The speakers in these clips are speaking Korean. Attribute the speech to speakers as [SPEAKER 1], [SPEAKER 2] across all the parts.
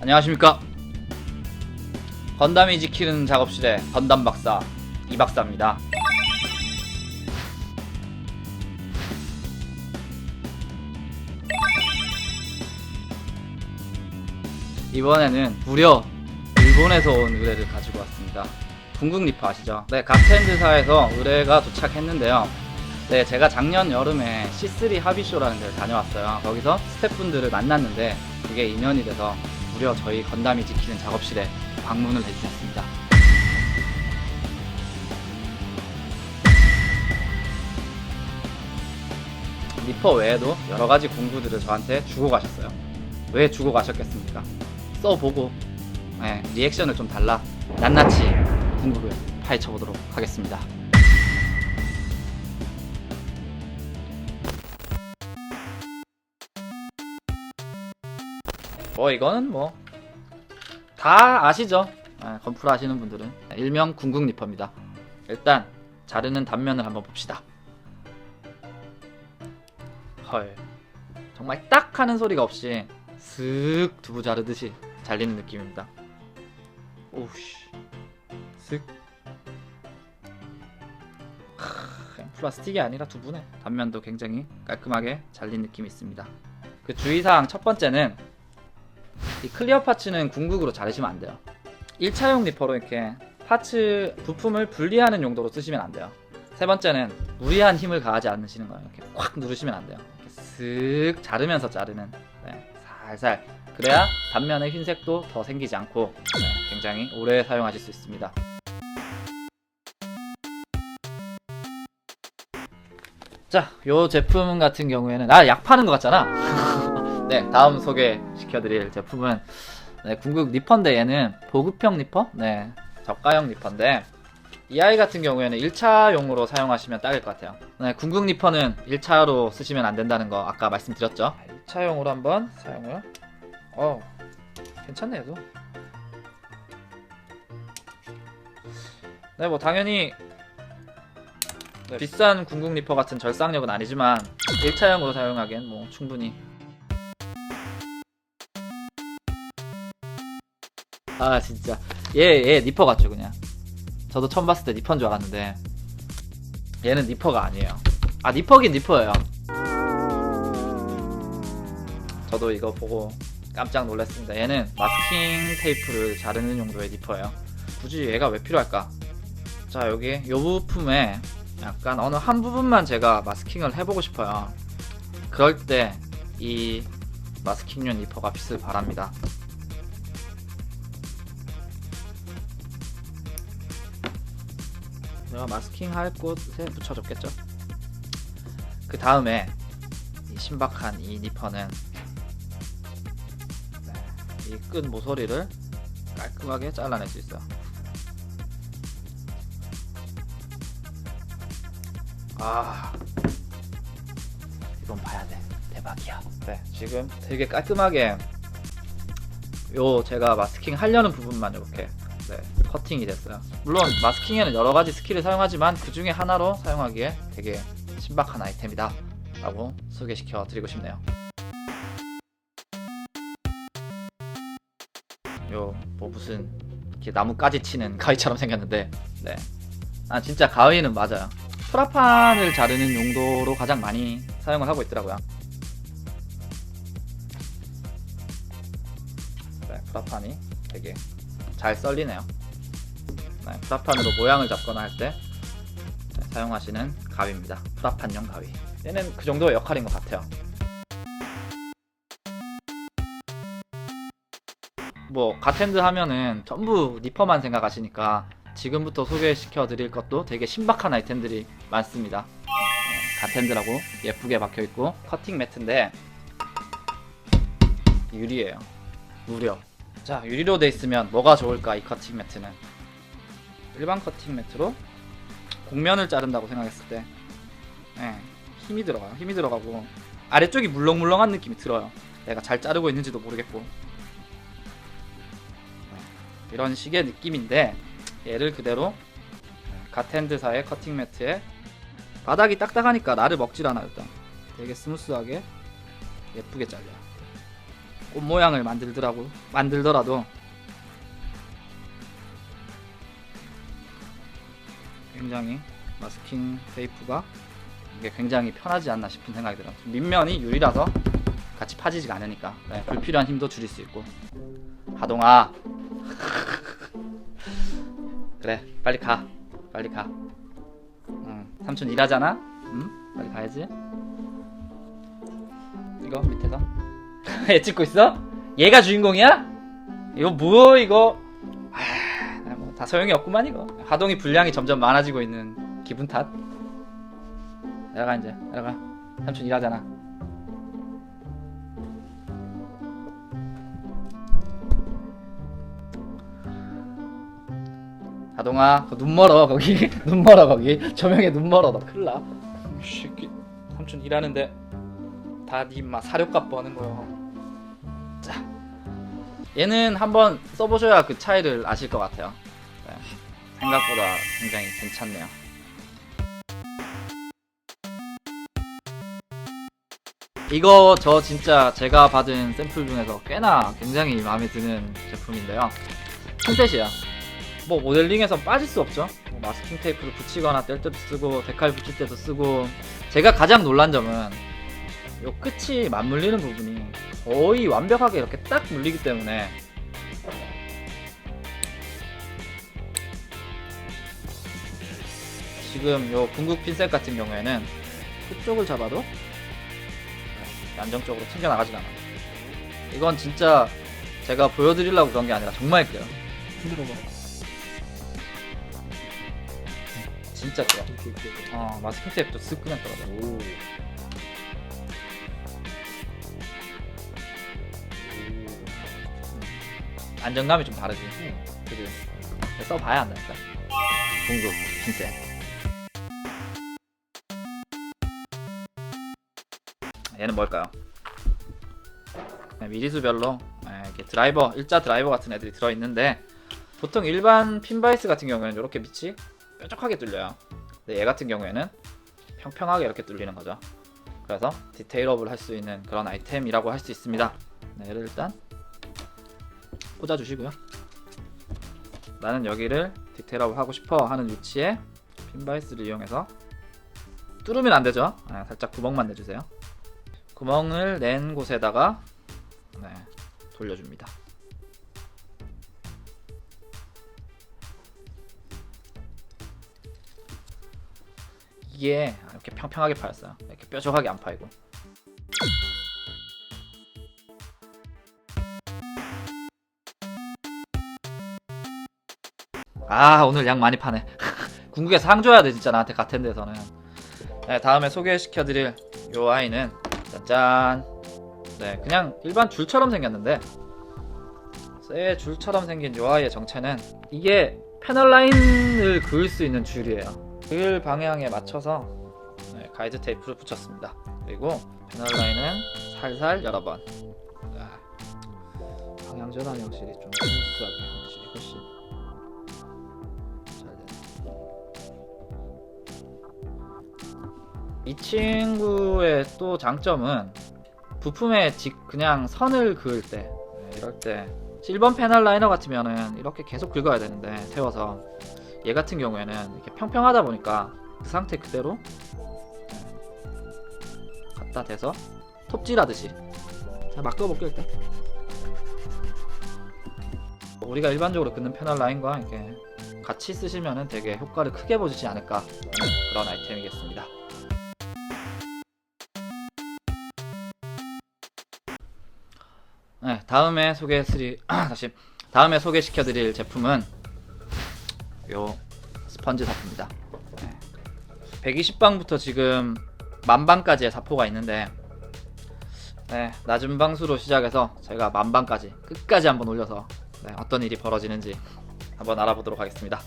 [SPEAKER 1] 안녕하십니까. 건담이 지키는 작업실의 건담 박사 이 박사입니다. 이번에는 무려 일본에서 온 의뢰를 가지고 왔습니다. 궁극 리퍼 아시죠? 네, 가텐드사에서 의뢰가 도착했는데요. 네, 제가 작년 여름에 C3 합의쇼라는 데를 다녀왔어요. 거기서 스태프분들을 만났는데 그게 인연이 돼서 무려 저희 건담이 지키는 작업실에 방문을 해주셨습니다. 리퍼 외에도 여러가지 공구들을 저한테 주고 가셨어요. 왜 주고 가셨겠습니까? 써보고 리액션을 좀 달라 낱낱이 궁극을 파헤쳐보도록 하겠습니다. 이거는 뭐 다 아시죠? 건프라 하시는 분들은 일명 궁극 리퍼입니다. 일단 자르는 단면을 한번 봅시다. 헐, 정말 딱 하는 소리가 없이 슥 두부 자르듯이 잘리는 느낌입니다. 오우씨, 슥. 플라스틱이 아니라 두부네. 단면도 굉장히 깔끔하게 잘린 느낌이 있습니다. 그 주의사항 첫 번째는 이 클리어 파츠는 궁극으로 자르시면 안 돼요. 1차용 리퍼로 이렇게 파츠 부품을 분리하는 용도로 쓰시면 안 돼요. 세 번째는 무리한 힘을 가하지 않으시는 거예요. 이렇게 콱 누르시면 안 돼요. 이렇게 슥 자르면서 자르는, 살살. 그래야 단면의 흰색도 더 생기지 않고 굉장히 오래 사용하실 수 있습니다. 자, 요 제품 같은 경우에는 약 파는 것 같잖아. 네, 다음 소개시켜드릴 제품은 궁극 리퍼인데 얘는 보급형 리퍼? 저가형 리퍼인데 이 아이 같은 경우에는 1차용으로 사용하시면 딱일 것 같아요. 궁극 리퍼는 1차로 쓰시면 안 된다는 거 아까 말씀드렸죠. 1차용으로 한번 사용을. 괜찮네 얘도. 뭐 당연히 비싼 궁극 리퍼 같은 절삭력은 아니지만 1차용으로 사용하기엔 뭐 충분히. 진짜 얘 니퍼 같죠. 그냥 저도 처음 봤을 때 니퍼인 줄 알았는데 얘는 니퍼가 아니에요. 니퍼긴 니퍼예요. 저도 이거 보고 깜짝 놀랐습니다. 얘는 마스킹 테이프를 자르는 용도의 니퍼예요. 굳이 얘가 왜 필요할까? 자, 여기 요 부품에 약간 어느 한 부분만 제가 마스킹을 해보고 싶어요. 그럴 때 이 마스킹용 니퍼가 빛을 발합니다. 내가 마스킹 할 곳에 붙여줬겠죠. 그 다음에 이 신박한 이 니퍼는 이 끈 모서리를 깔끔하게 잘라낼 수 있어요. 이건 봐야 돼. 대박이야. 지금 되게 깔끔하게 제가 마스킹 하려는 부분만 이렇게 커팅이 됐어요. 물론 마스킹에는 여러가지 스킬을 사용하지만 그 중에 하나로 사용하기에 되게 신박한 아이템이다 라고 소개시켜 드리고 싶네요. 뭐 무슨 이렇게 나무까지 치는 가위처럼 생겼는데 진짜 가위는 맞아요. 프라판을 자르는 용도로 가장 많이 사용을 하고 있더라고요. 프라판이 되게 잘 썰리네요. 프라판으로 모양을 잡거나 할 때 사용하시는 가위입니다. 프라판용 가위. 얘는 그 정도의 역할인 것 같아요. 가텐드 하면은 전부 니퍼만 생각하시니까 지금부터 소개시켜 드릴 것도 되게 신박한 아이템들이 많습니다. 가텐드라고 예쁘게 박혀있고 커팅 매트인데 유리예요. 무려. 자, 유리로 돼 있으면 뭐가 좋을까? 이 커팅 매트는 일반 커팅 매트로 곡면을 자른다고 생각했을 때 힘이 들어가요. 힘이 들어가고 아래쪽이 물렁물렁한 느낌이 들어요. 내가 잘 자르고 있는지도 모르겠고 이런 식의 느낌인데 얘를 그대로 가텐드사의 커팅 매트에 바닥이 딱딱하니까 나를 먹질 않아요. 일단 되게 스무스하게 예쁘게 잘려요. 꽃 모양을 만들더라도 굉장히 마스킹 테이프가 이게 굉장히 편하지 않나 싶은 생각이 들어요. 밑면이 유리라서 같이 파지지가 않으니까 네, 불필요한 힘도 줄일 수 있고. 하동아 그래 빨리 가 삼촌 일하잖아. 빨리 가야지. 이거 밑에서 얘 찍고 있어? 얘가 주인공이야? 이거 뭐 이거 뭐 다 소용이 없구만 이거. 하동이 분량이 점점 많아지고 있는 기분 탓. 내려가 이제 내려가. 삼촌 일하잖아. 하동아 눈 멀어 거기. 눈 멀어 거기. 조명에 눈 멀어. 너 큰일나. 새끼 삼촌 일하는데 다 니 인마 사료값 버는 거요. 자 얘는 한번 써보셔야 그 차이를 아실 것 같아요. 네, 생각보다 굉장히 괜찮네요. 이거 저 진짜 제가 받은 샘플 중에서 꽤나 굉장히 마음에 드는 제품인데요. 핀셋이야. 뭐 모델링에서 빠질 수 없죠. 뭐 마스킹 테이프를 붙이거나 뗄 때도 쓰고 데칼 붙일 때도 쓰고. 제가 가장 놀란 점은 요 끝이 맞물리는 부분이 거의 완벽하게 이렇게 딱 물리기 때문에 지금 요 궁극 핀셋 같은 경우에는 끝쪽을 잡아도 안정적으로 튕겨나가지가 않아요. 이건 진짜 제가 보여드리려고 그런 게 아니라 정말 그래요. 흔들어봐. 진짜 그래. 마스킹 테이프도 쓱 그냥 떨어져. 오. 안정감이 좀 다르지. 그지? 써봐야 한다니까. 궁극 핀셋. 얘는 뭘까요? 미리수별로 이렇게 드라이버, 일자 드라이버 같은 애들이 들어있는데, 보통 일반 핀바이스 같은 경우에는 이렇게 밑이 뾰족하게 뚫려요. 근데 얘 같은 경우에는 평평하게 이렇게 뚫리는 거죠. 그래서 디테일업을 할 수 있는 그런 아이템이라고 할 수 있습니다. 네, 얘를 일단 꽂아주시고요. 나는 여기를 디테일업을 하고 싶어 하는 위치에 핀바이스를 이용해서 뚫으면 안 되죠. 살짝 구멍만 내주세요. 구멍을 낸 곳에다가 돌려줍니다. 이게 이렇게 평평하게 파였어요. 이렇게 뾰족하게 안 파이고. 오늘 양 많이 파네. 궁극에서 상 줘야 돼 진짜 나한테 같은 데서는. 네, 다음에 소개시켜드릴 요 아이는 짠짠. 네, 그냥 일반 줄처럼 생겼는데 쇠 줄처럼 생긴 요 아이의 정체는 이게 패널 라인을 그을 수 있는 줄이에요. 그을 방향에 맞춰서 가이드 테이프를 붙였습니다. 그리고 패널 라인은 살살 여러 번. 방향 전환이 확실히 좀 스무스하게 확실히 훨씬 잘 되네. 이 친구의 또 장점은 부품에 그냥 선을 그을 때, 이럴 때 7번 패널 라이너 같으면은 이렇게 계속 긁어야 되는데 세워서, 얘 같은 경우에는 이렇게 평평하다 보니까 그 상태 그대로 갖다 대서 톱질하듯이. 자, 막 끄어볼게 일단. 우리가 일반적으로 긋는 패널 라인과 이렇게 같이 쓰시면은 되게 효과를 크게 보시지 않을까 하는 그런 아이템이겠습니다. 네, 다음에 소개시켜드릴 제품은 요 스펀지 사포입니다. 120방부터 지금 만방까지의 사포가 있는데, 낮은 방수로 시작해서 제가 만방까지 끝까지 한번 올려서 어떤 일이 벌어지는지 한번 알아보도록 하겠습니다.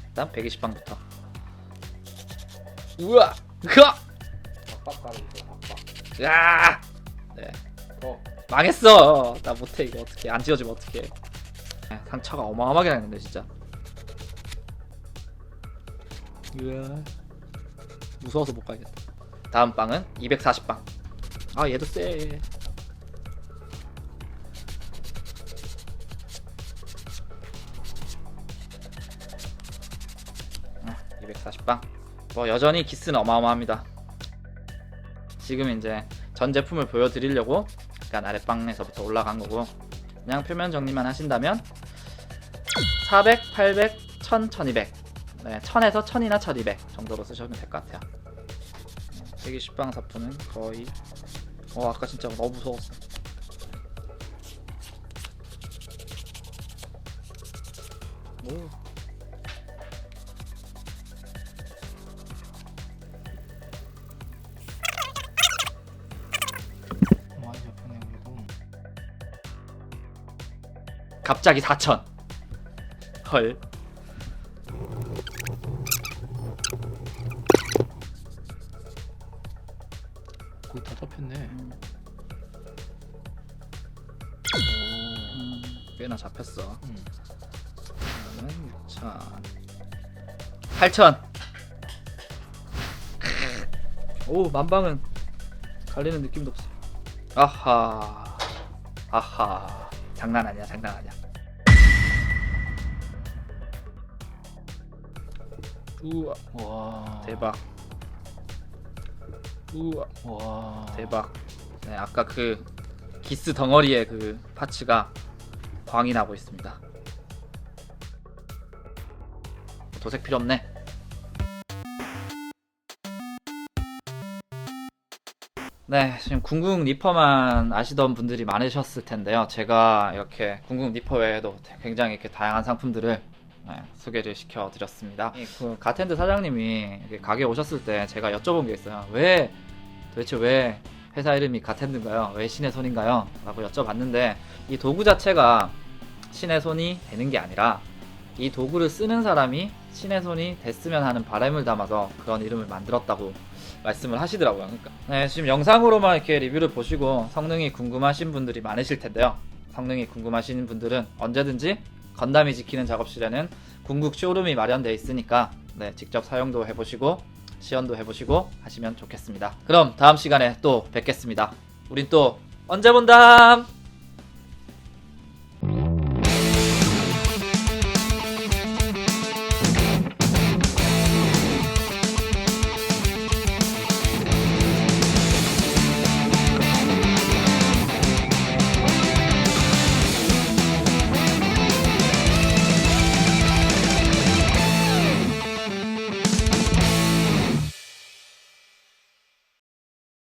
[SPEAKER 1] 일단 120방부터. 우와! 으아! 야! 네. 망했어. 나 못해 이거. 어떻게 안 지워지면 어떡해. 상처가 어마어마하게 났는데 진짜. 무서워서 못 가겠다. 다음 방은 240방. 얘도 쎄. 240방. 뭐 여전히 기스는 어마어마합니다. 지금 이제 전 제품을 보여드리려고 약간 아랫방에서부터 올라간 거고, 그냥 표면 정리만 하신다면 400, 800, 1000, 1200, 네, 1000에서 1000이나 1200 정도로 쓰시면 될 것 같아요. 120방 사포는 거의 아까 진짜 너무 무서웠어. 오.
[SPEAKER 2] 많이 잡히네 그래도.
[SPEAKER 1] 갑자기 4000. 헐.
[SPEAKER 2] 거의 다 잡혔네.
[SPEAKER 1] 꽤나 잡혔어.
[SPEAKER 2] 음.
[SPEAKER 1] 6000, 8000. 오, 만방은 갈리는 느낌도 없어. 아하, 아하, 장난 아니야, 장난 아니야. 우와,
[SPEAKER 2] 와.
[SPEAKER 1] 대박. 우와,
[SPEAKER 2] 와.
[SPEAKER 1] 대박. 네, 아까 그 기스 덩어리의 그 파츠가 광이 나고 있습니다. 도색 필요 없네. 네, 지금 궁극 리퍼만 아시던 분들이 많으셨을 텐데요. 제가 이렇게 궁극 리퍼 외에도 굉장히 이렇게 다양한 상품들을 소개를 시켜드렸습니다. 그 가텐드 사장님이 이렇게 가게 오셨을 때 제가 여쭤본 게 있어요. 도대체 왜 회사 이름이 가텐드인가요? 왜 신의 손인가요? 라고 여쭤봤는데, 이 도구 자체가 신의 손이 되는 게 아니라 이 도구를 쓰는 사람이 신의 손이 됐으면 하는 바람을 담아서 그런 이름을 만들었다고 말씀을 하시더라고요. 그러니까 네, 지금 영상으로만 이렇게 리뷰를 보시고 성능이 궁금하신 분들이 많으실 텐데요. 성능이 궁금하신 분들은 언제든지 건담이 지키는 작업실에는 궁극 쇼룸이 마련되어 있으니까 네, 직접 사용도 해보시고 시연도 해보시고 하시면 좋겠습니다. 그럼 다음 시간에 또 뵙겠습니다. 우린 또 언제 본담!